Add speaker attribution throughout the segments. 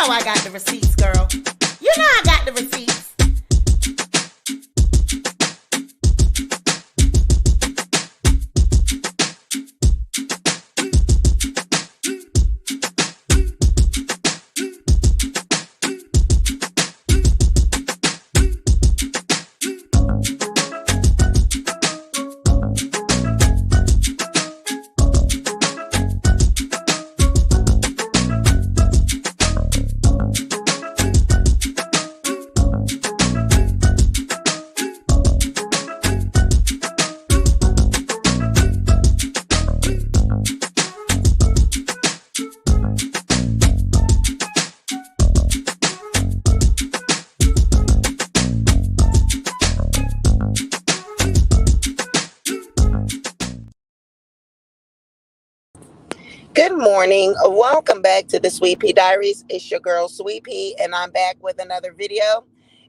Speaker 1: know I got the receipts, girl. You know I got the receipts.
Speaker 2: Good morning. Welcome back to the Sweet Pea Diaries. It's your girl Sweet Pea, and I'm back with another video.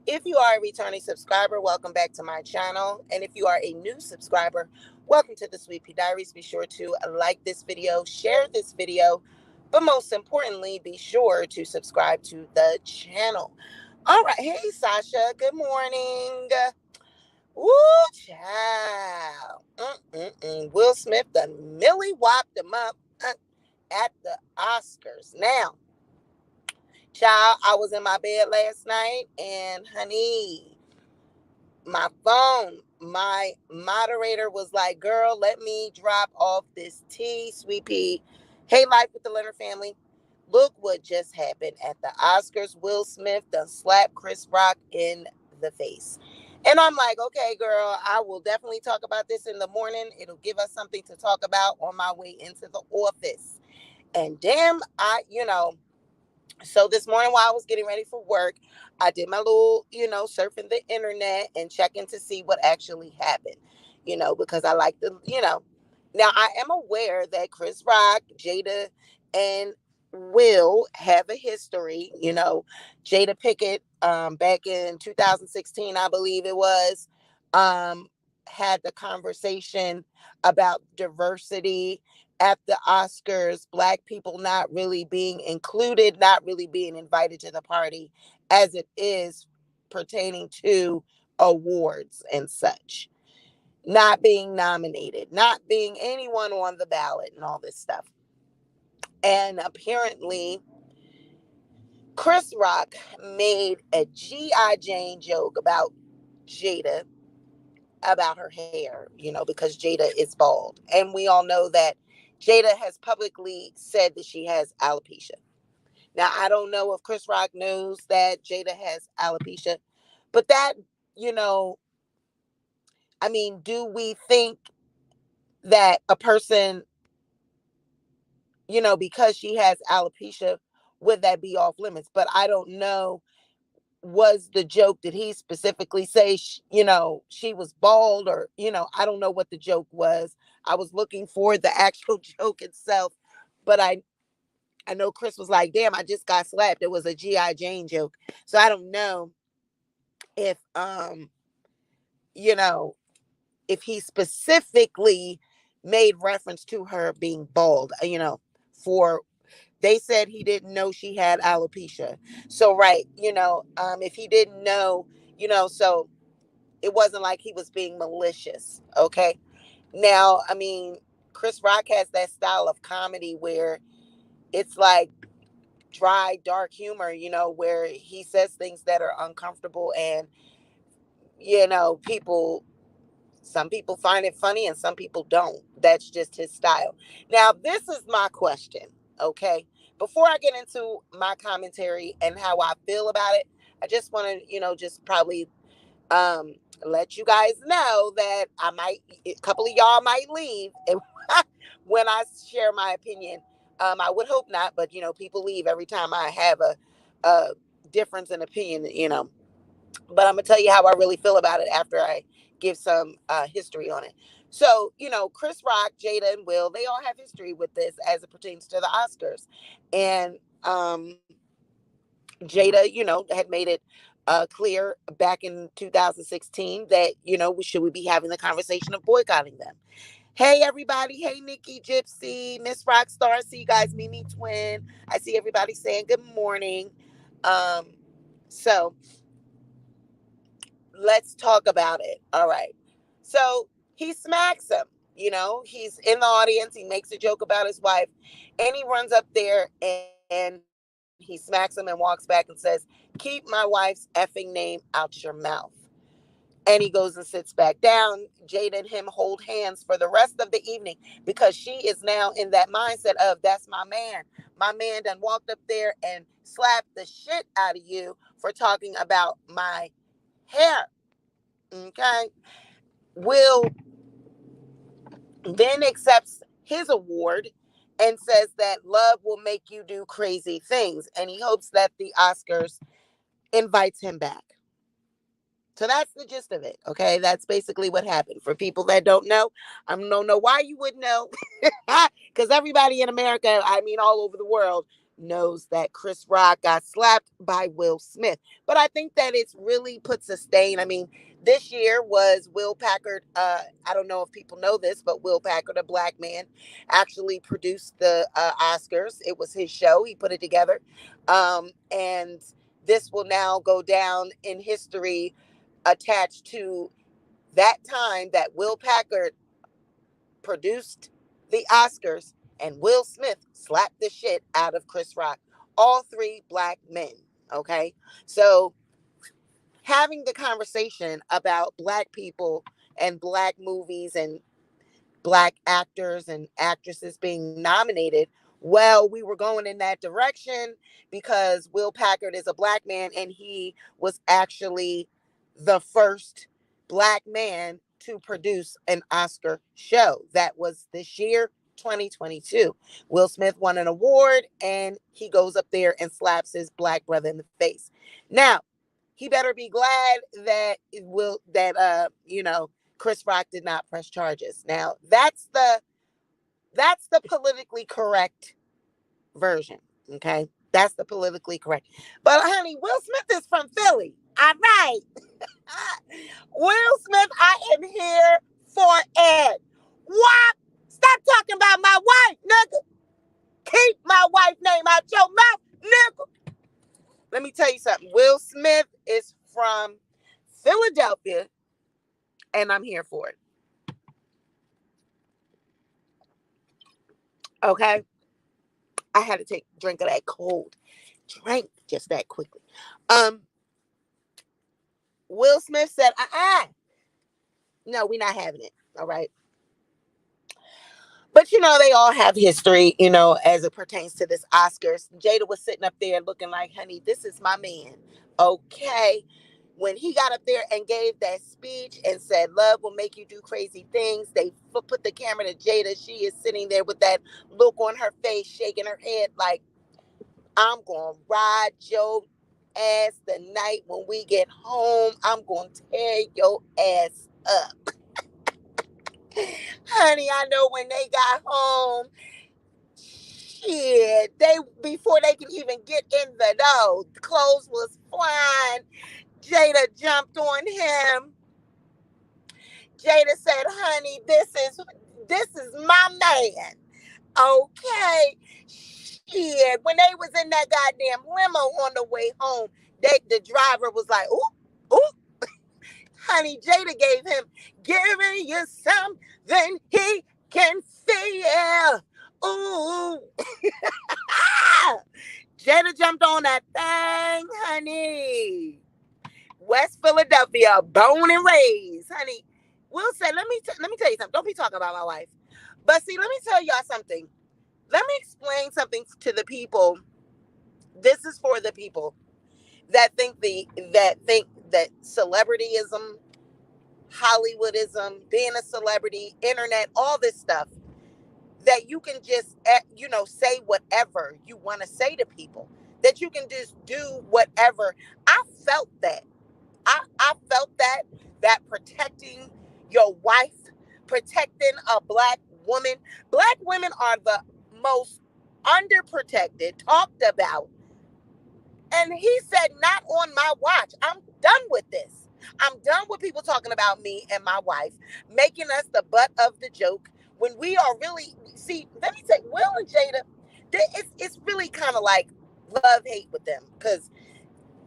Speaker 2: If you are a returning subscriber, welcome back to my channel. And if you are a new subscriber, welcome to the Sweet Pea Diaries. Be sure to like this video, share this video, but most importantly, be sure to subscribe to the channel. All right. Hey, Sasha. Good morning. Woo, child. Will Smith done Millie whopped him up at the Oscars. Now, child, I was in my bed last night and honey, my phone, my moderator was like, girl, let me drop off this tea, Sweet Pea. Hey, Life with the Leonard family. Look what just happened at the Oscars. Will Smith done slapped Chris Rock in the face. And I'm like, okay, girl, I will definitely talk about this in the morning. It'll give us something to talk about on my way into the office. And damn, so this morning while I was getting ready for work, I did my little, surfing the internet and checking to see what actually happened, because I like now I am aware that Chris Rock, Jada, and Will have a history. Jada Pickett, back in 2016, I believe it was, had the conversation about diversity at the Oscars, Black people not really being included, not really being invited to the party as it is pertaining to awards and such, not being nominated, not being anyone on the ballot and all this stuff. And apparently, Chris Rock made a G.I. Jane joke about Jada, about her hair, because Jada is bald. And we all know that Jada has publicly said that she has alopecia. Now, I don't know if Chris Rock knows that Jada has alopecia, but that, do we think that a person, because she has alopecia, would that be off limits? But I don't know. Was the joke, did he specifically say, she was bald, or, I don't know what the joke was. I was looking for the actual joke itself, but I know Chris was like, damn, I just got slapped. It was a G.I. Jane joke. So I don't know if, if he specifically made reference to her being bald, for, they said he didn't know she had alopecia. So, right, if he didn't know, so it wasn't like he was being malicious. Okay. Now, Chris Rock has that style of comedy where it's like dry, dark humor, where he says things that are uncomfortable, and, some people find it funny and some people don't. That's just his style. Now, this is my question, okay? Before I get into my commentary and how I feel about it, I just want to, just probably let you guys know that a couple of y'all might leave when I share my opinion. I would hope not, but, people leave every time I have a difference in opinion, But I'm going to tell you how I really feel about it after I give some history on it. So, Chris Rock, Jada, and Will, they all have history with this as it pertains to the Oscars. And Jada, had made it clear back in 2016 that, should we be having the conversation of boycotting them. Hey, everybody. Hey, Nikki, Gypsy, Miss Rockstar. I see you guys, Mimi Twin. I see everybody saying good morning. Um, so let's talk about it. All right. So he smacks him. He's in the audience. He makes a joke about his wife, and he runs up there and he smacks him and walks back and says, "Keep my wife's effing name out your mouth." And he goes and sits back down. Jada and him hold hands for the rest of the evening because she is now in that mindset of, that's my man. My man done walked up there and slapped the shit out of you for talking about my hair. Okay. Will then accepts his award and says that love will make you do crazy things. And he hopes that the Oscars invites him back. So that's the gist of it. Okay. That's basically what happened. For people that don't know, I don't know why you would know. Because everybody in America, I mean, all over the world, knows that Chris Rock got slapped by Will Smith. But I think that it's really puts a stain. I mean, this year was Will Packard. I don't know if people know this, but Will Packard, a black man, actually produced the Oscars. It was his show. He put it together. And this will now go down in history attached to that time that Will Packard produced the Oscars and Will Smith slapped the shit out of Chris Rock. All three black men. Okay. So having the conversation about black people and black movies and black actors and actresses being nominated, well, we were going in that direction because Will Packard is a black man and he was actually the first black man to produce an Oscar show. That was this year, 2022. Will Smith won an award and he goes up there and slaps his black brother in the face. Now, he better be glad that Chris Rock did not press charges. Now, that's the politically correct version. Okay. That's the politically correct. But honey, Will Smith is from Philly. All right. Will Smith, I am here for it. What? Stop talking about my wife, nigga. Keep my wife's name out your mouth, nigga. Let me tell you something. Will Smith is from Philadelphia, and I'm here for it. Okay? I had to take a drink of that cold drink just that quickly. Will Smith said, no, we're not having it. All right. But they all have history, as it pertains to this Oscars. Jada was sitting up there looking like, honey, this is my man. Okay. When he got up there and gave that speech and said, love will make you do crazy things, they put the camera to Jada. She is sitting there with that look on her face, shaking her head like, I'm going to ride your ass the night when we get home. I'm going to tear your ass up. Honey, I know when they got home, shit, before they could even get in the door, the clothes was flying. Jada jumped on him. Jada said, honey, this is my man. Okay. Shit. When they was in that goddamn limo on the way home, the driver was like, ooh, ooh. Honey, Jada gave him, giving you something he can feel. Ooh. Jada jumped on that thing, honey. West Philadelphia, born and raised, honey. Will said, let me tell you something. Don't be talking about my wife. But see, let me tell y'all something. Let me explain something to the people. This is for the people that think that celebrityism, Hollywoodism, being a celebrity, internet, all this stuff, that you can just say whatever you want to say to people. That you can just do whatever. I felt that. I felt that protecting your wife, protecting a black woman. Black women are the most underprotected, talked about. And he said, not on my watch. I'm done with this. I'm done with people talking about me and my wife, making us the butt of the joke when we are really, see, let me say, Will and Jada, it's really kind of like love-hate with them because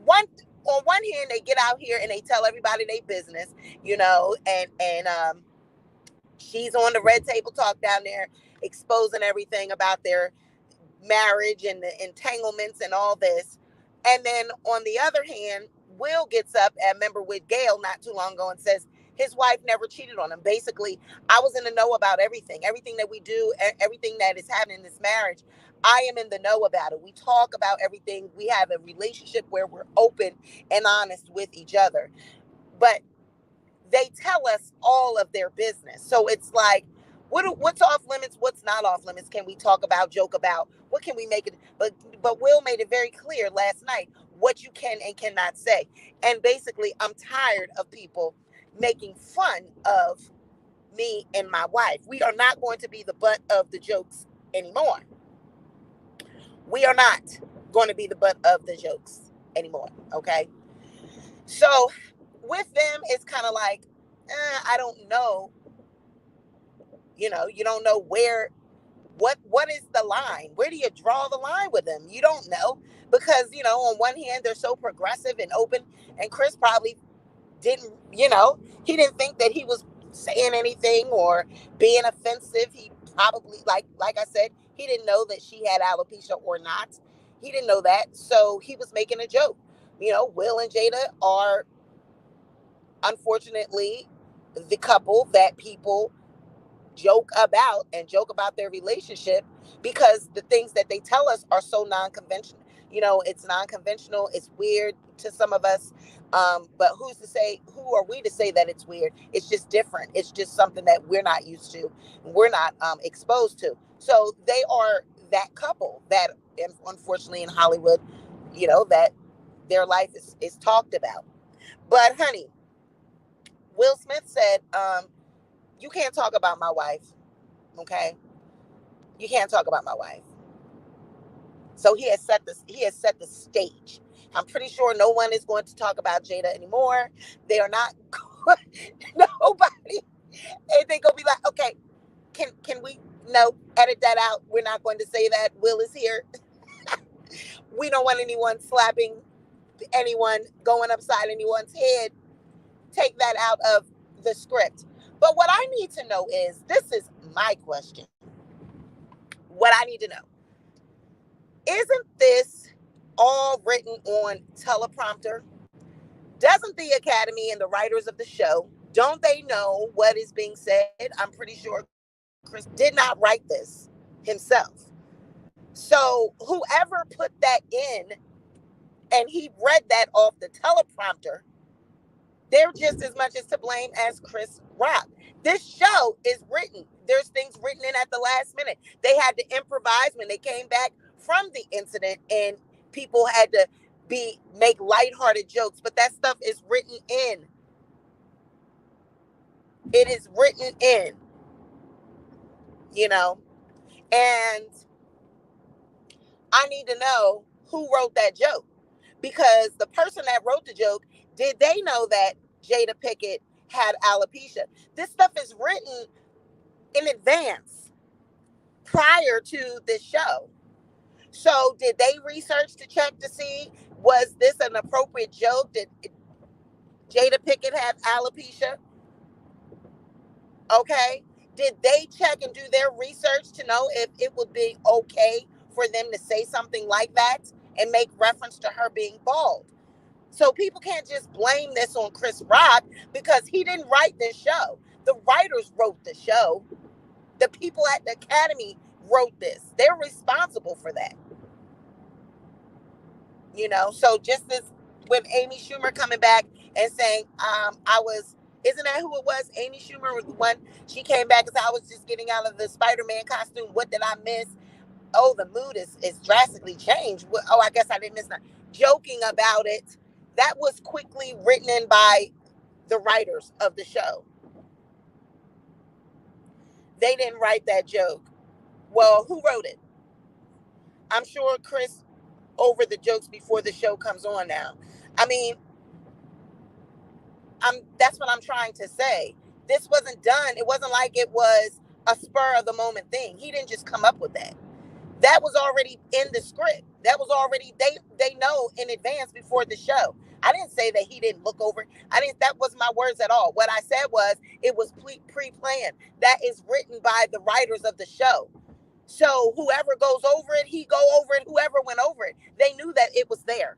Speaker 2: one on one hand, they get out here and they tell everybody their business, and she's on the red table talk down there, exposing everything about their marriage and the entanglements and all this. And then on the other hand, Will gets up and member with Gail not too long ago and says his wife never cheated on him. Basically, I was in the know about everything that we do, everything that is happening in this marriage. I am in the know about it. We talk about everything. We have a relationship where we're open and honest with each other. But they tell us all of their business. So it's like, what's off limits? What's not off limits? Can we talk about, joke about? What can we make it? But Will made it very clear last night what you can and cannot say. And basically, I'm tired of people making fun of me and my wife. We are not going to be the butt of the jokes anymore. We are not going to be the butt of the jokes anymore. Okay. So with them, it's kind of like, I don't know. You don't know what is the line? Where do you draw the line with them? You don't know, because, on one hand, they're so progressive and open, and Chris probably didn't, he didn't think that he was saying anything or being offensive. He probably, like I said, he didn't know that she had alopecia or not. He didn't know that. So he was making a joke. Will and Jada are, unfortunately, the couple that people joke about their relationship, because the things that they tell us are so non-conventional. It's non-conventional. It's weird to some of us. But who are we to say that it's weird? It's just different. It's just something that we're not used to. We're not exposed to. So they are that couple that, unfortunately, in Hollywood, that their life is talked about. But honey, Will Smith said, you can't talk about my wife. Okay. You can't talk about my wife. So he has set the stage. I'm pretty sure no one is going to talk about Jada anymore. They are not nobody. And they gonna be like, okay, can we edit that out? We're not going to say that. Will is here. We don't want anyone slapping anyone, going upside anyone's head. Take that out of the script. But what I need to know is, this is my question. What I need to know, isn't this all written on teleprompter? Doesn't the Academy and the writers of the show, don't they know what is being said? I'm pretty sure Chris did not write this himself. So whoever put that in and he read that off the teleprompter, they're just as much as to blame as Chris Rock. This show is written. There's things written in at the last minute. They had to improvise when they came back from the incident, and people had to make lighthearted jokes, but that stuff is written in. It is written in, and I need to know who wrote that joke, because the person that wrote the joke, did they know that Jada Pinkett had alopecia? This stuff is written in advance, prior to this show. So did they research to check to see, was this an appropriate joke? Did Jada Pinkett have alopecia? Okay. Did they check and do their research to know if it would be okay for them to say something like that and make reference to her being bald? So people can't just blame this on Chris Rock, because he didn't write this show. The writers wrote the show. The people at the Academy wrote this. They're responsible for that. So just as with Amy Schumer coming back and saying, isn't that who it was? Amy Schumer was the one. She came back and said, I was just getting out of the Spider-Man costume. What did I miss? Oh, the mood is drastically changed. Oh, I guess I didn't miss that. Joking about it. That was quickly written in by the writers of the show. They didn't write that joke. Well, who wrote it? I'm sure Chris over the jokes before the show comes on now. I mean, that's what I'm trying to say. This wasn't done. It wasn't like it was a spur of the moment thing. He didn't just come up with that. That was already in the script. That was already, they know in advance before the show. I didn't say that he didn't look over. I didn't. That was my words at all. What I said was it was pre-planned. That is written by the writers of the show. So whoever goes over it, he go over it. Whoever went over it, they knew that it was there.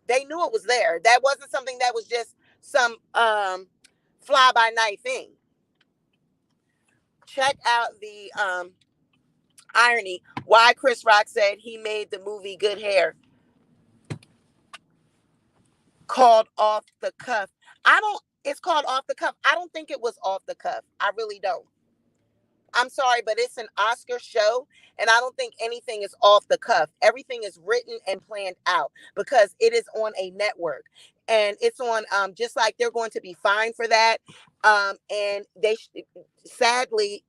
Speaker 2: They knew it was there. That wasn't something that was just some fly by night thing. Check out the irony. Why Chris Rock said he made the movie Good Hair called Off the Cuff. I don't. It's called Off the Cuff. I don't think it was off the cuff. I really don't. I'm sorry, but it's an Oscar show, and I don't think anything is off the cuff. Everything is written and planned out because it is on a network, and it's on. Just like they're going to be fined for that, and sadly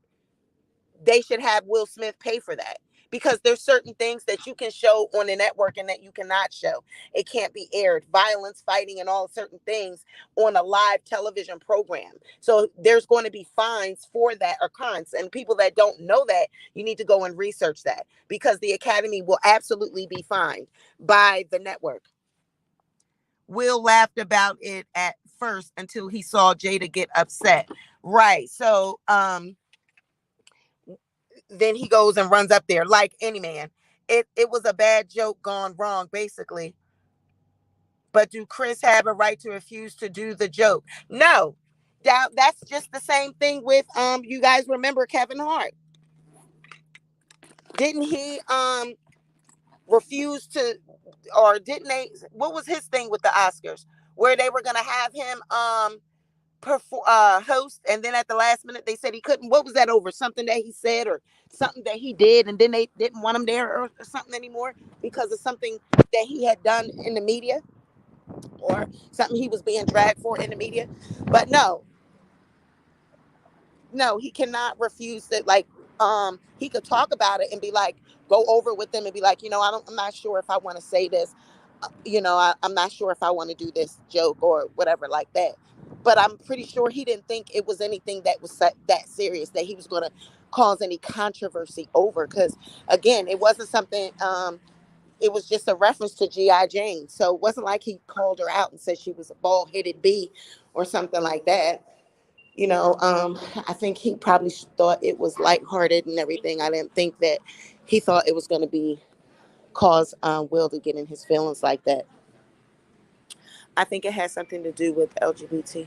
Speaker 2: they should have Will Smith pay for that because there's certain things that you can show on the network and that you cannot show. It can't be aired. Violence, fighting, and all certain things on a live television program. So there's going to be fines for that or cons. And people that don't know that, you need to go and research that because the Academy will absolutely be fined by the network. Will laughed about it at first until he saw Jada get upset. Right. So, then he goes and runs up there like any man. It was a bad joke gone wrong, basically. But do Chris have a right to refuse to do the joke? No. That's just the same thing with you guys remember Kevin Hart. Didn't he refuse to, or didn't they, what was his thing with the Oscars? Where they were gonna have him host, and then at the last minute they said he couldn't. What was that over? Something that he said or something that he did, and then they didn't want him there or something anymore because of something that he had done in the media or something he was being dragged for in the media. But no, he cannot refuse it. Like, he could talk about it and be like, go over with them and be like, I'm not sure if I want to say this. I'm not sure if I want to do this joke or whatever like that. But I'm pretty sure he didn't think it was anything that was that serious that he was going to cause any controversy over. Because again, it wasn't something. It was just a reference to G.I. Jane, so it wasn't like he called her out and said she was a bald-headed bee or something like that. I think he probably thought it was lighthearted and everything. I didn't think that he thought it was going to be cause Will to get in his feelings like that. I think it has something to do with LGBT.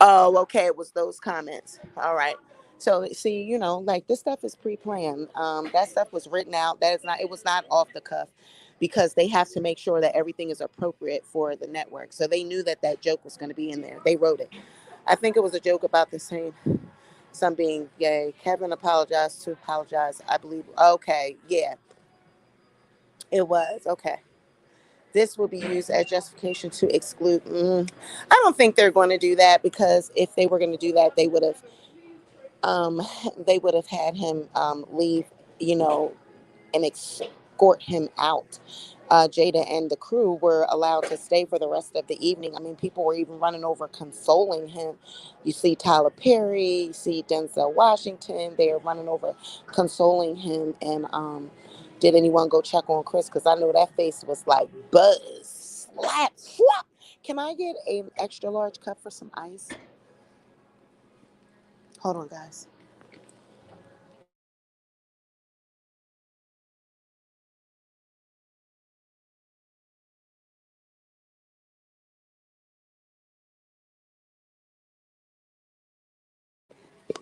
Speaker 2: Oh, okay. It was those comments. All right. So see, like this stuff is pre-planned. That stuff was written out. That is not. It was not off the cuff, because they have to make sure that everything is appropriate for the network. So they knew that that joke was going to be in there. They wrote it. I think it was a joke about the same. Some being gay. Kevin apologized to apologize. I believe. Okay. Yeah. It was okay. This will be used as justification to exclude. I don't think they're going to do that, because if they were going to do that, um, they would have had him leave, and escort him out. Jada and the crew were allowed to stay for the rest of the evening. I mean, people were even running over consoling him. You see Tyler Perry, you see Denzel Washington. They are running over consoling him. And did anyone go check on Chris? Because I know that face was like buzz, slap, slap. Can I get an extra large cup for some ice? Hold on, guys.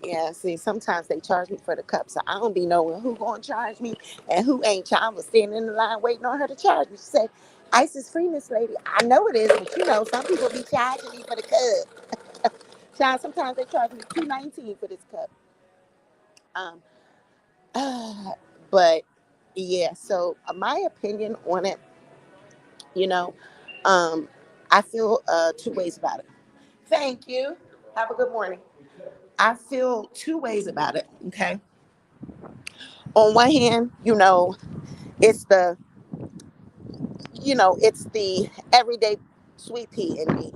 Speaker 2: Yeah, see, sometimes they charge me for the cup, so I don't be knowing who gonna charge me and who ain't. I was standing in the line waiting on her to charge me. She said, "Ice is free, Miss Lady." I know it is, but some people be charging me for the cup. Child, sometimes they charge me $2.19 for this cup. Um, but yeah. So my opinion on it, you know, um, I feel two ways about it. Thank you. Have a good morning. I feel two ways about it. Okay. On one hand, it's it's the everyday sweet pea in me,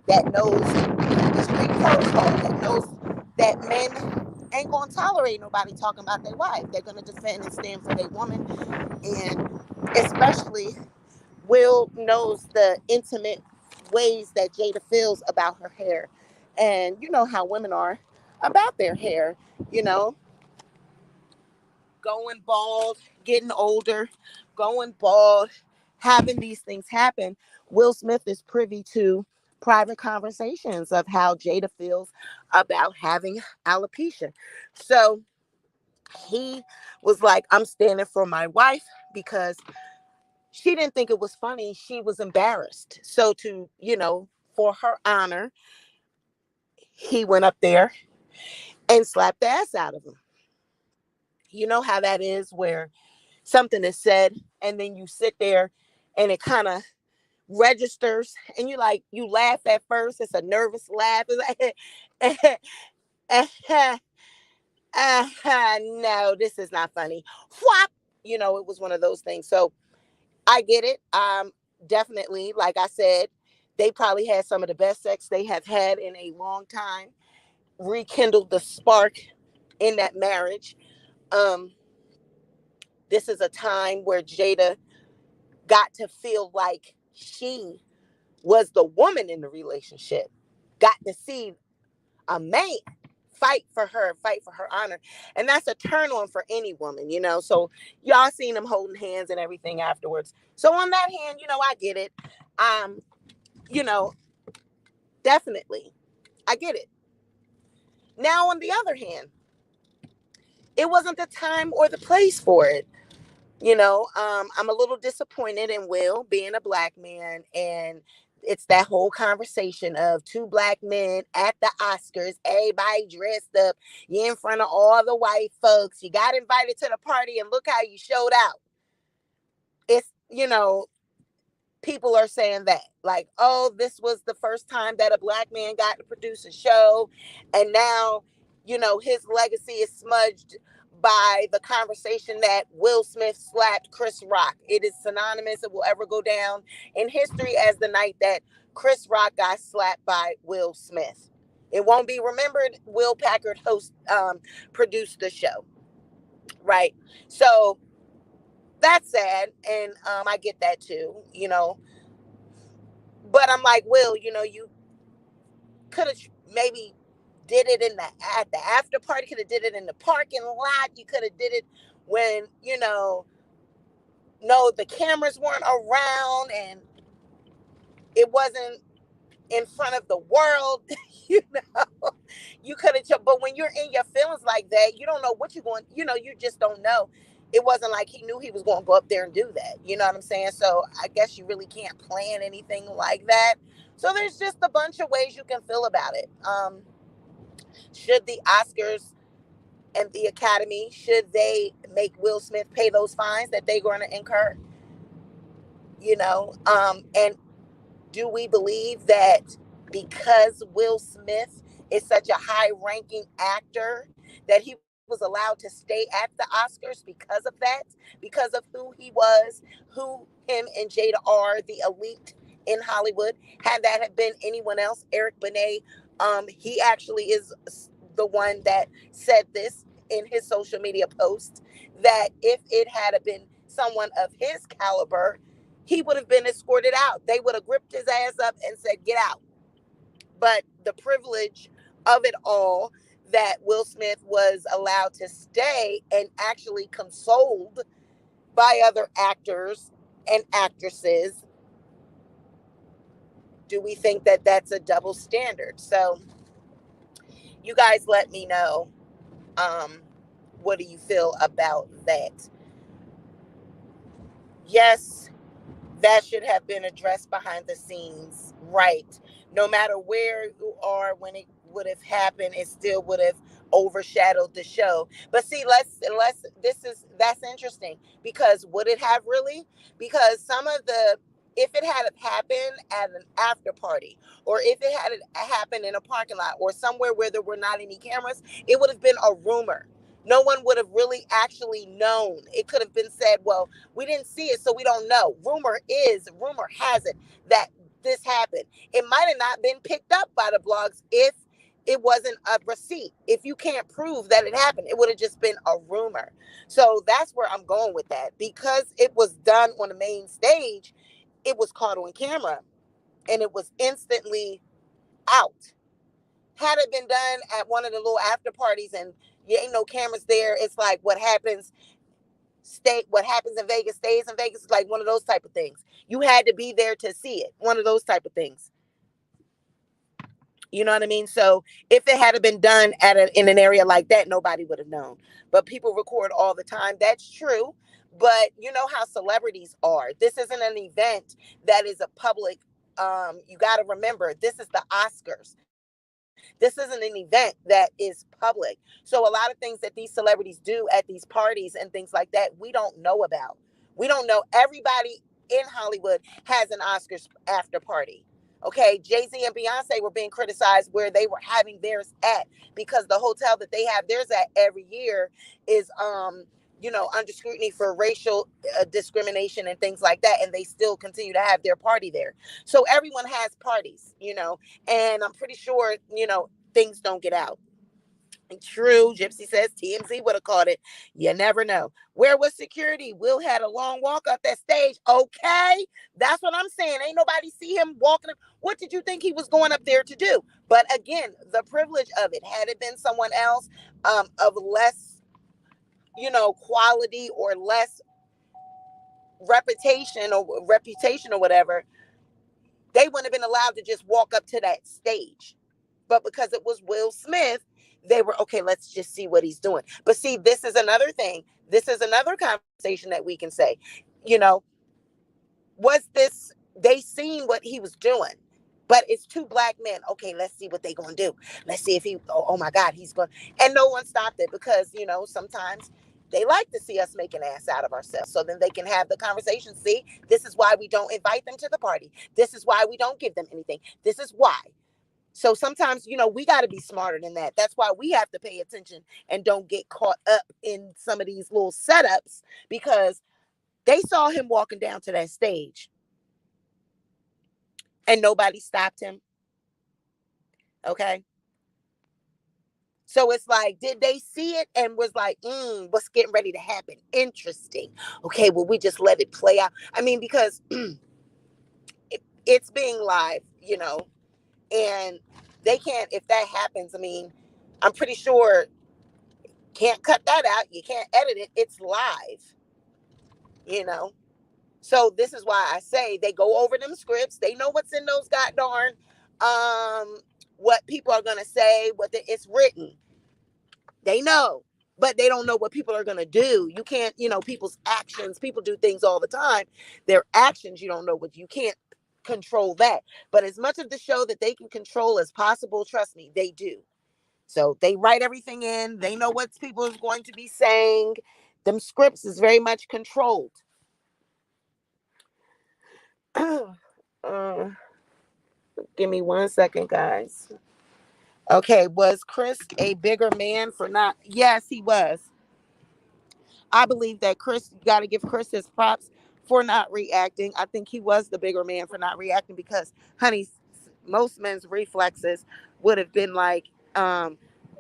Speaker 2: that knows the street protocol, that knows that men ain't gonna tolerate nobody talking about their wife. They're gonna defend and stand for their woman. And especially Will knows the intimate ways that Jada feels about her hair. And you know how women are about their hair, you know, going bald, getting older, going bald, having these things happen. Will Smith is privy to private conversations of how Jada feels about having alopecia. So he was like, I'm standing for my wife because she didn't think it was funny. She was embarrassed. So for her honor, he went up there and slapped the ass out of him. You know how that is where something is said and then you sit there and it kind of registers and you laugh at first. It's a nervous laugh. It's like, no, this is not funny. Whop! It was one of those things. So I get it. Definitely, like I said, they probably had some of the best sex they have had in a long time. Rekindled the spark in that marriage. Um, this is a time where Jada got to feel like she was the woman in the relationship. Got to see a man fight for her honor. And that's a turn on for any woman. So y'all seen them holding hands and everything afterwards. So on that hand, I get it. Um, you know, Definitely. I get it. Now on the other hand, it wasn't the time or the place for it. I'm a little disappointed in Will being a black man, and it's that whole conversation of two black men at the Oscars, everybody dressed up, you in front of all the white folks, you got invited to the party, and look how you showed out. It's people are saying that, like, oh, this was the first time that a black man got to produce a show, and now his legacy is smudged by the conversation that Will Smith slapped Chris Rock. It is synonymous. It will ever go down in history as the night that Chris Rock got slapped by Will Smith. It won't be remembered. Will Packard produced the show, right? So that's sad, and I get that too. But I'm like, Will, you could have maybe did it at the after party. Could have did it in the parking lot. You could have did it when no, the cameras weren't around and it wasn't in front of the world. you know, you could have. But when you're in your feelings like that, you don't know what you're going. You just don't know. It wasn't like he knew he was going to go up there and do that. You know what I'm saying? So I guess you really can't plan anything like that. So there's just a bunch of ways you can feel about it. Should the Oscars and the Academy, should they make Will Smith pay those fines that they're going to incur? And do we believe that because Will Smith is such a high-ranking actor that he was allowed to stay at the Oscars because of that, because of who he was, who him and Jada are, the elite in Hollywood? Had that have been anyone else, Eric Benet, he actually is the one that said this in his social media post, that if it had been someone of his caliber, he would have been escorted out. They would have gripped his ass up and said, get out. But the privilege of it all, that Will Smith was allowed to stay and actually consoled by other actors and actresses, do we think that that's a double standard? So you guys let me know. What do you feel about that? Yes, that should have been addressed behind the scenes, right? No matter where you are when it would have happened, it still would have overshadowed the show. But see, let's that's interesting, because would it have really? Because some of the, if it had happened at an after party, or if it had happened in a parking lot or somewhere where there were not any cameras, it would have been a rumor. No one would have really actually known. It could have been said, well, we didn't see it, so we don't know. Rumor has it that this happened. It might have not been picked up by the blogs if It wasn't a receipt. If you can't prove that it happened, it would have just been a rumor. So that's where I'm going with that. Because it was done on the main stage, it was caught on camera and it was instantly out. Had it been done at one of the little after parties and you ain't no cameras there, it's like what happens in Vegas stays in Vegas. It's like one of those type of things. You had to be there to see it. One of those type of things. You know what I mean? So if it had been done in an area like that, nobody would have known. But people record all the time. That's true. But you know how celebrities are. This isn't an event that is a public. You got to remember, this is the Oscars. This isn't an event that is public. So a lot of things that these celebrities do at these parties and things like that, we don't know about. We don't know. Everybody in Hollywood has an Oscars after party. Okay, Jay-Z and Beyonce were being criticized where they were having theirs at because the hotel that they have theirs at every year is under scrutiny for racial discrimination and things like that, and they still continue to have their party there. So everyone has parties, and I'm pretty sure, things don't get out. True, Gypsy says TMZ would have caught it. You never know. Where was security? Will had a long walk up that stage. Okay, that's what I'm saying. Ain't nobody see him walking. What did you think he was going up there to do? But again, the privilege of it. Had it been someone else of less, quality or less reputation or whatever, they wouldn't have been allowed to just walk up to that stage. But because it was Will Smith, they were okay, let's just see what he's doing. But see, this is another thing. This is another conversation that we can say, you know, was this, they seen what he was doing, but it's two black men. Okay, let's see what they gonna do. Let's see if oh my God, he's going, and no one stopped it because, sometimes they like to see us make an ass out of ourselves. So then they can have the conversation. See, this is why we don't invite them to the party. This is why we don't give them anything. This is why. So sometimes, we got to be smarter than that. That's why we have to pay attention and don't get caught up in some of these little setups because they saw him walking down to that stage and nobody stopped him. Okay. So it's like, did they see it and was like, what's getting ready to happen? Interesting. Okay, well, we just let it play out. I mean, because it's being live, and they can't, if that happens, I mean, I'm pretty sure can't cut that out. You can't edit it. It's live, you know. So this is why I say they go over them scripts. They know what's in those god darn what people are gonna say, it's written. They know, but they don't know what people are gonna do. You can't, people's actions. People do things all the time. Their actions, you don't know what you can't control that. But as much of the show that they can control as possible, trust me, they do. So they write everything in. They know what people is going to be saying. Them scripts is very much controlled. uh, Give me 1 second, guys. Okay, was Chris a bigger man for not? Yes, he was. I believe that Chris, you got to give Chris his props for not reacting. I think he was the bigger man for not reacting because, honey, most men's reflexes would have been like,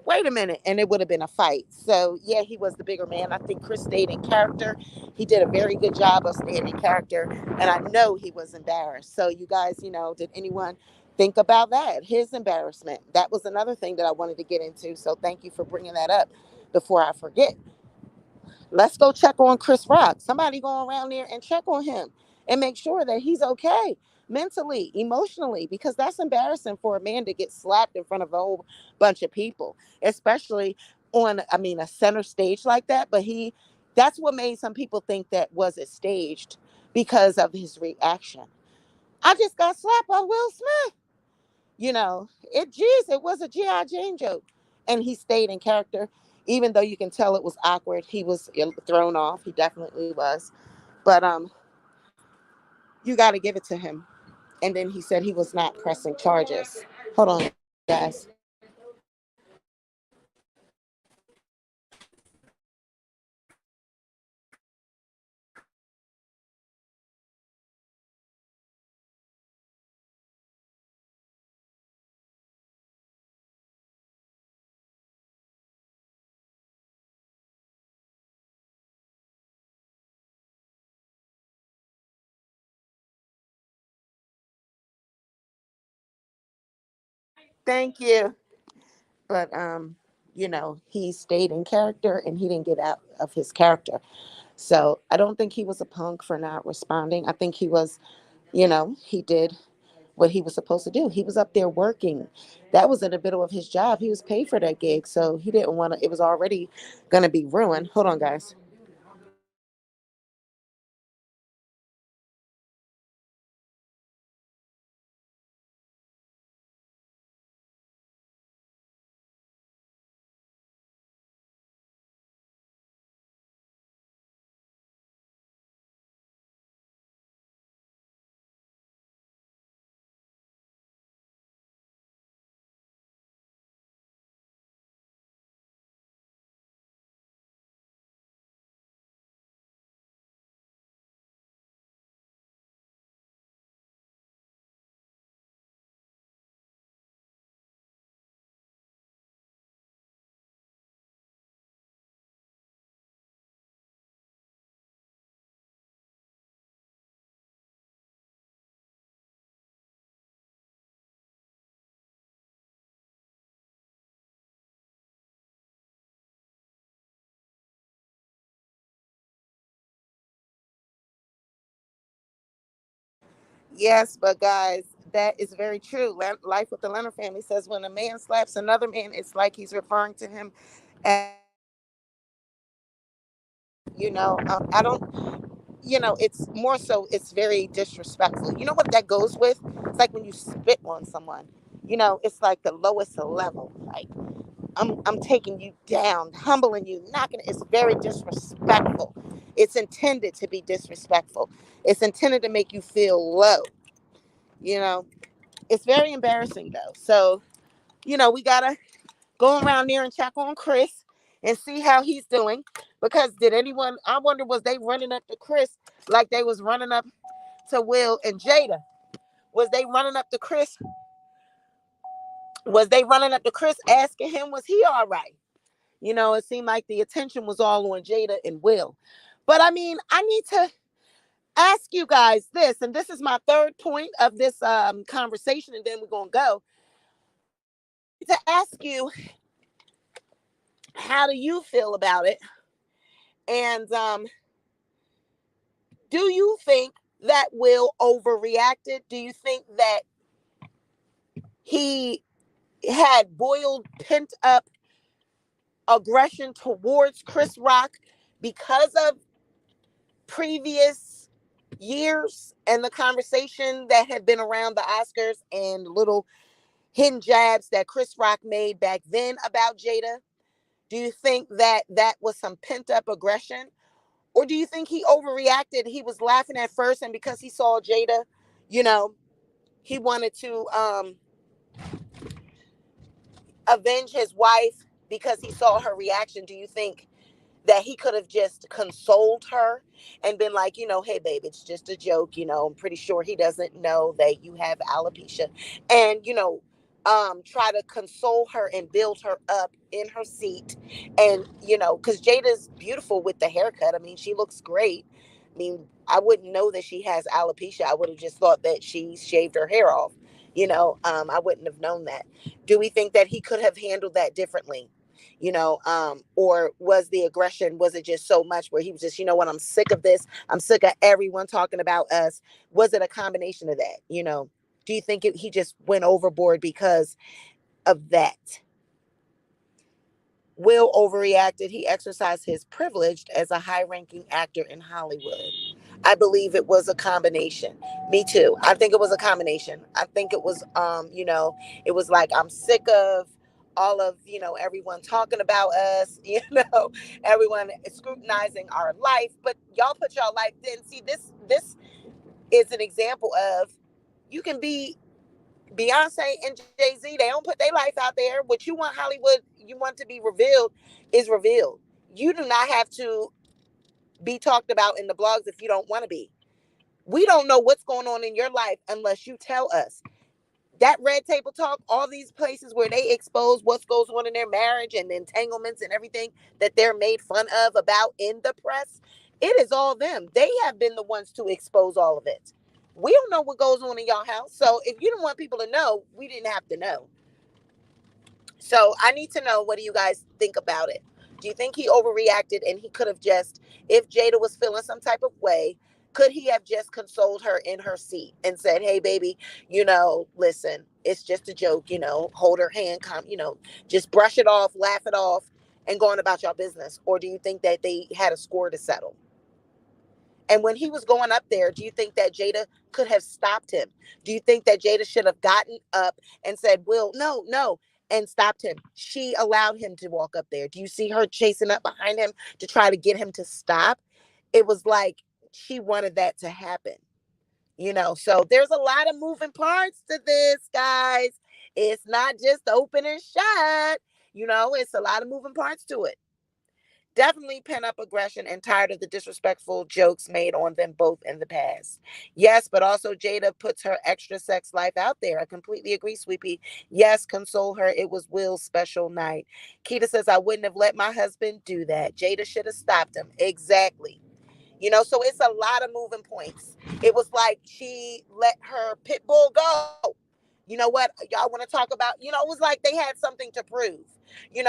Speaker 2: wait a minute, and it would have been a fight. So, yeah, he was the bigger man. I think Chris stayed in character. He did a very good job of staying in character, and I know he was embarrassed. So, you guys, did anyone think about that? His embarrassment. That was another thing that I wanted to get into. So, thank you for bringing that up before I forget. Let's go check on Chris Rock. Somebody go around there and check on him and make sure that he's okay mentally, emotionally, because that's embarrassing for a man to get slapped in front of a whole bunch of people, especially on, a center stage like that. But that's what made some people think that was it staged because of his reaction. I just got slapped by Will Smith. It was a G.I. Jane joke. And he stayed in character, even though you can tell it was awkward. He was thrown off. He definitely was. But you got to give it to him. And then he said he was not pressing charges. Hold on, guys. Thank you. But he stayed in character and he didn't get out of his character. So I don't think he was a punk for not responding. I think he was, he did what he was supposed to do. He was up there working. That was in the middle of his job. He was paid for that gig, so he didn't want to. It was already going to be ruined. Hold on, guys. Yes, but guys, that is very true. Life with the Leonard family says when a man slaps another man, it's like he's referring to him as, I don't, it's more so, it's very disrespectful. You know what that goes with? It's like when you spit on someone, it's like the lowest level. Like, I'm taking you down, humbling you, knocking. It's very disrespectful. It's intended to be disrespectful. It's intended to make you feel low. You know, it's very embarrassing though. So, we gotta go around there and check on Chris and see how he's doing. Because did anyone? I wonder, was they running up to Chris like they was running up to Will and Jada? Was they running up to Chris? Was they running up to Chris asking him, was he all right? It seemed like the attention was all on Jada and Will. But I mean, I need to ask you guys this, and this is my third point of this conversation, and then we're going to go. To ask you, how do you feel about it? And do you think that Will overreacted? Do you think that he had boiled, pent up aggression towards Chris Rock because of previous years and the conversation that had been around the Oscars and little hidden jabs that Chris Rock made back then about Jada? Do you think that that was some pent up aggression? Or do you think he overreacted? He was laughing at first, and because he saw Jada, you know, he wanted to avenge his wife because he saw her reaction. Do you think that he could have just consoled her and been like, hey, babe, it's just a joke. I'm pretty sure he doesn't know that you have alopecia. And, try to console her and build her up in her seat. And, because Jada's beautiful with the haircut. I mean, she looks great. I mean, I wouldn't know that she has alopecia. I would have just thought that she shaved her hair off. I wouldn't have known that. Do we think that he could have handled that differently? Or was the aggression, was it just so much where he was just, what, I'm sick of this. I'm sick of everyone talking about us. Was it a combination of that? Do you think he just went overboard because of that? Will overreacted. He exercised his privilege as a high ranking actor in Hollywood. I believe it was a combination. Me too. I think it was a combination. I think it was, it was like, I'm sick of all of, everyone talking about us, everyone scrutinizing our life, but y'all put y'all life in. See, this is an example of, you can be Beyonce and Jay-Z. They don't put their life out there. What you want Hollywood, you want to be revealed, is revealed. You do not have to be talked about in the blogs if you don't want to be. We don't know what's going on in your life unless you tell us. That Red Table Talk, all these places where they expose what goes on in their marriage and the entanglements and everything that they're made fun of about in the press, it is all them. They have been the ones to expose all of it. We don't know what goes on in y'all house. So if you don't want people to know, we didn't have to know. So I need to know, what do you guys think about it? Do you think he overreacted and he could have just, if Jada was feeling some type of way, could he have just consoled her in her seat and said, hey, baby, listen, it's just a joke, hold her hand, just brush it off, laugh it off, and go on about your business? Or do you think that they had a score to settle? And when he was going up there, do you think that Jada could have stopped him? Do you think that Jada should have gotten up and said, Will, no, no, and stopped him? She allowed him to walk up there. Do you see her chasing up behind him to try to get him to stop? It was like she wanted that to happen, So there's a lot of moving parts to this, guys. It's not just open and shut. It's a lot of moving parts to it. Definitely pent up aggression and tired of the disrespectful jokes made on them both in the past. Yes, but also Jada puts her extra sex life out there. I completely agree, Sweepy. Yes, console her. It was Will's special night. Keita says, I wouldn't have let my husband do that. Jada should have stopped him. Exactly. So it's a lot of moving points. It was like she let her pit bull go. You know what? Y'all want to talk about, it was like they had something to prove. We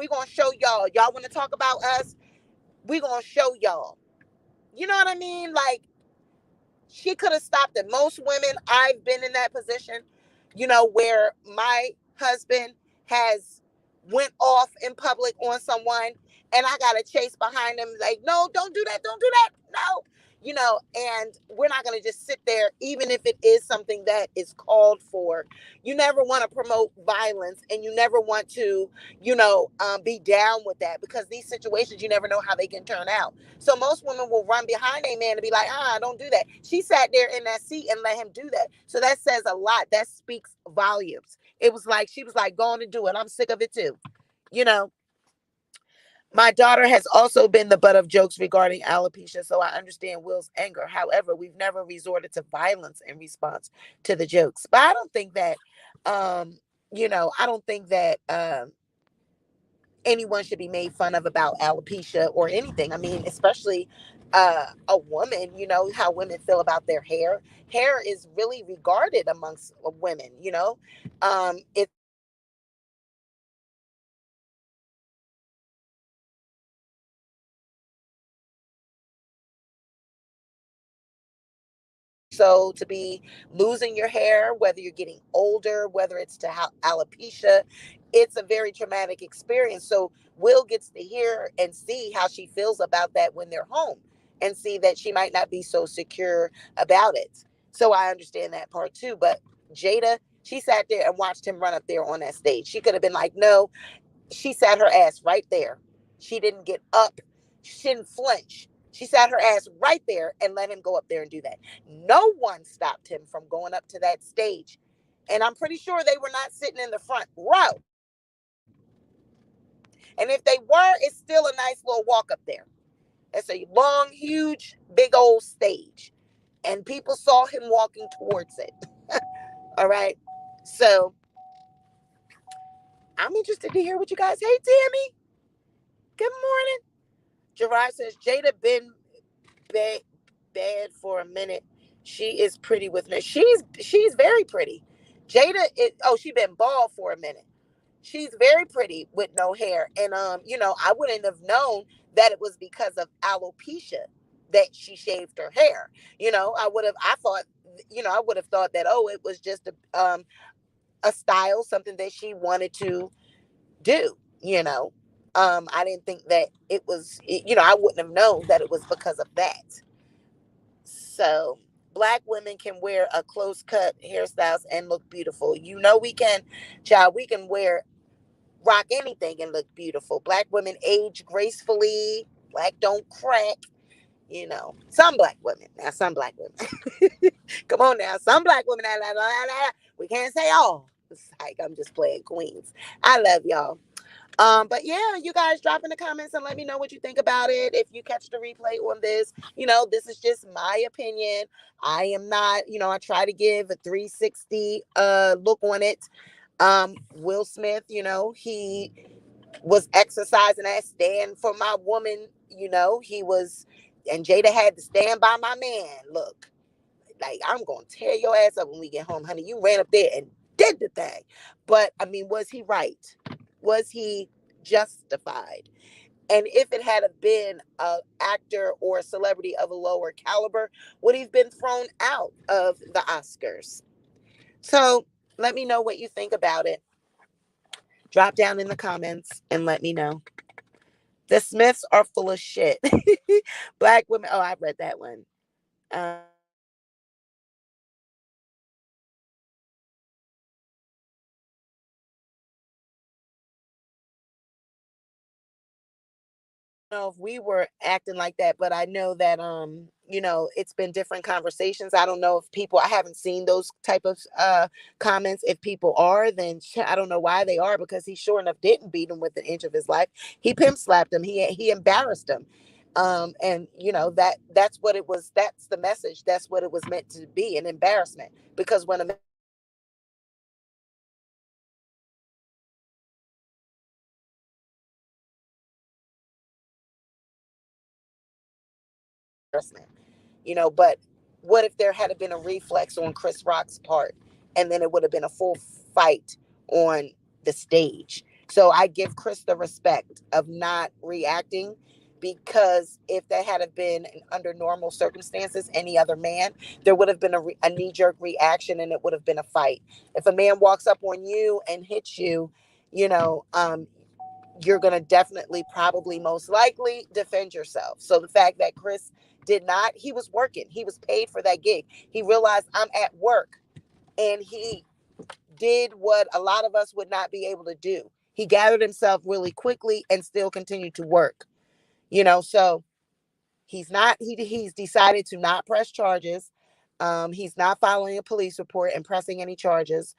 Speaker 2: going to show y'all. Y'all want to talk about us? We going to show y'all. You know what I mean? Like, she could have stopped it. Most women, I've been in that position, where my husband has went off in public on someone and I got to chase behind him like, no, don't do that. Don't do that. No. And we're not going to just sit there, even if it is something that is called for. You never want to promote violence, and you never want to, be down with that, because these situations, you never know how they can turn out. So most women will run behind a man and be like, don't do that. She sat there in that seat and let him do that. So that says a lot. That speaks volumes. It was like, she was like, go on and do it. I'm sick of it too. You know, my daughter has also been the butt of jokes regarding alopecia, so I understand Will's anger. However, we've never resorted to violence in response to the jokes. But I don't think that, I don't think that anyone should be made fun of about alopecia or anything. I mean, especially a woman, how women feel about their hair. Hair is really regarded amongst women, it's so to be losing your hair, whether you're getting older, whether it's to alopecia, it's a very traumatic experience. So Will gets to hear and see how she feels about that when they're home, and see that she might not be so secure about it. So I understand that part too. But Jada, she sat there and watched him run up there on that stage. She could have been like, no. She sat her ass right there. She didn't get up. She didn't flinch. She sat her ass right there and let him go up there and do that. No one stopped him from going up to that stage. And I'm pretty sure they were not sitting in the front row. And if they were, it's still a nice little walk up there. It's a long, huge, big old stage. And people saw him walking towards it. All right. So I'm interested to hear what you guys. Hey, Tammy. Good morning. Gerard says Jada been bad, bad for a minute. She is pretty with me. She's very pretty. Jada is, she been bald for a minute. She's very pretty with no hair. And I wouldn't have known that it was because of alopecia that she shaved her hair. I would have thought that, it was just a style, something that she wanted to do. I didn't think that it was, I wouldn't have known that it was because of that. So Black women can wear a close cut hairstyles and look beautiful. We can, child, we can rock anything and look beautiful. Black women age gracefully. Black don't crack. Some black women. Now, some black women. Come on now. Some black women. We can't say all. It's like, I'm just playing queens. I love y'all. But yeah, you guys drop in the comments and let me know what you think about it. If you catch the replay on this, this is just my opinion. I am not, I try to give a 360 look on it. Will Smith, he was exercising that stand for my woman, he was, and Jada had to stand by my man. Look, like, I'm gonna tear your ass up when we get home, honey. You ran up there and did the thing. But I mean, was he right? Was he justified? And if it had been an actor or a celebrity of a lower caliber, would he have been thrown out of the Oscars? So let me know what you think about it. Drop down in the comments and let me know. The Smiths are full of shit. Black women. Oh, I read that one. Know if we were acting like that, but I know that it's been different conversations. I don't know if people, I haven't seen those type of comments. If people are, then I don't know why they are, because he sure enough didn't beat him with an inch of his life. He pimp slapped him. He embarrassed him. And that's what it was. That's the message. That's what it was meant to be, an embarrassment. Because when a embarrassment, but what if there had been a reflex on Chris Rock's part, and then it would have been a full fight on the stage? So I give Chris the respect of not reacting, because if that had been under normal circumstances, any other man, there would have been a knee-jerk reaction, and it would have been a fight. If a man walks up on you and hits you, you know um, you're going to definitely, probably, most likely defend yourself. So the fact that Chris did not, he was working, he was paid for that gig. He realized, I'm at work, and he did what a lot of us would not be able to do. He gathered himself really quickly and still continued to work. So he's decided to not press charges. He's not filing a police report and pressing any charges.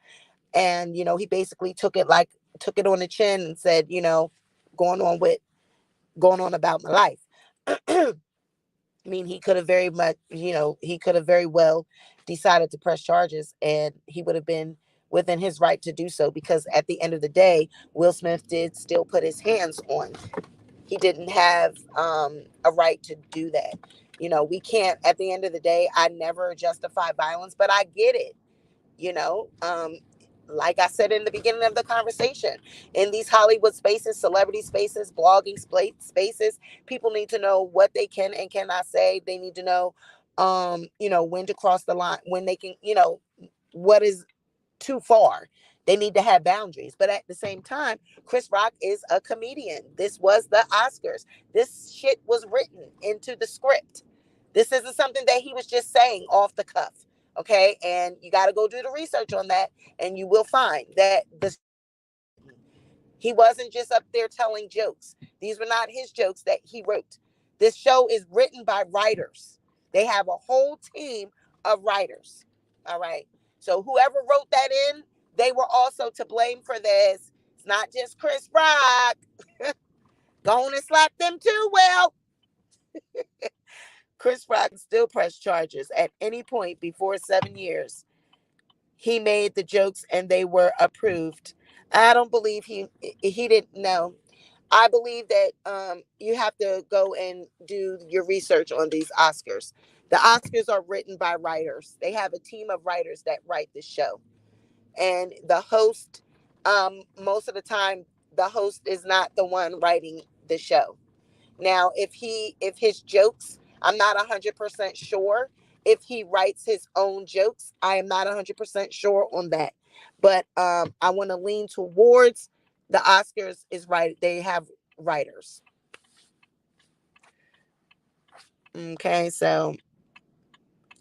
Speaker 2: And he basically took it on the chin and said, going on with going on about my life. I mean, he could have very much, he could have very well decided to press charges, and he would have been within his right to do so, because at the end of the day, Will Smith did still put his hands on. He didn't have a right to do that. We can't, at the end of the day, I never justify violence, but I get it. you know um like I said in the beginning of the conversation, in these Hollywood spaces, celebrity spaces, blogging spaces, people need to know what they can and cannot say. They need to know when to cross the line, when they can, what is too far. They need to have boundaries. But at the same time, Chris Rock is a comedian. This was the Oscars. This shit was written into the script. This isn't something that he was just saying off the cuff. Okay. And you got to go do the research on that. And you will find that he wasn't just up there telling jokes. These were not his jokes that he wrote. This show is written by writers. They have a whole team of writers. All right. So whoever wrote that in, they were also to blame for this. It's not just Chris Rock. Go on and slap them too. Well, Chris Rock still pressed charges at any point before 7 years. He made the jokes and they were approved. I don't believe he didn't know. I believe that you have to go and do your research on these Oscars. The Oscars are written by writers. They have a team of writers that write the show. And the host, most of the time, the host is not the one writing the show. Now, if his jokes, I'm not 100% sure if he writes his own jokes. I am not 100% sure on that. But I want to lean towards the Oscars is right. They have writers. Okay, so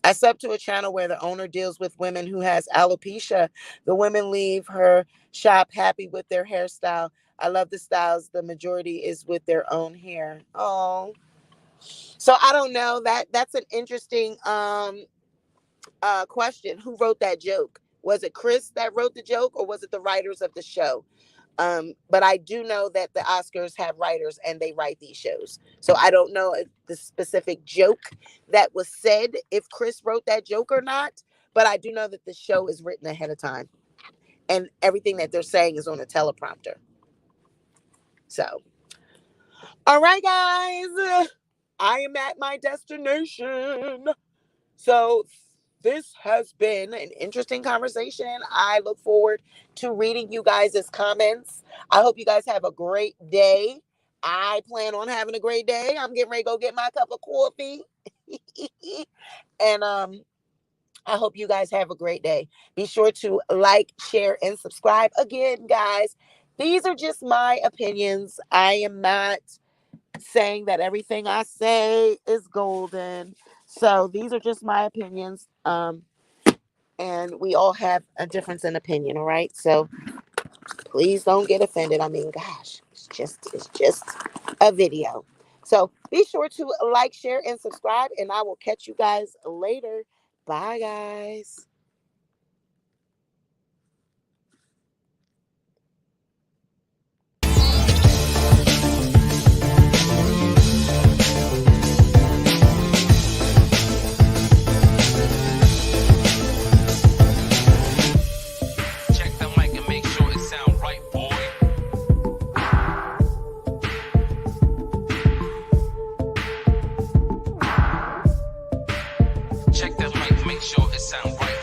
Speaker 2: I sub to a channel where the owner deals with women who has alopecia. The women leave her shop happy with their hairstyle. I love the styles. The majority is with their own hair. Oh, so I don't know. That's an interesting question. Who wrote that joke? Was it Chris that wrote the joke, or was it the writers of the show? But I do know that the Oscars have writers and they write these shows. So I don't know if the specific joke that was said, if Chris wrote that joke or not. But I do know that the show is written ahead of time, and everything that they're saying is on a teleprompter. So, all right, guys, I am at my destination. So this has been an interesting conversation. I look forward to reading you guys' comments. I hope you guys have a great day. I plan on having a great day. I'm getting ready to go get my cup of coffee. And I hope you guys have a great day. Be sure to like, share, and subscribe. Again, guys, these are just my opinions. I am not saying that everything I say is golden. So these are just my opinions. And we all have a difference in opinion, all right? So please don't get offended. I mean, gosh, it's just a video. So be sure to like, share, and subscribe, and I will catch you guys later. Bye, guys.
Speaker 3: Check the mic and make sure it sound right, boy. Check the mic, make sure it sound right.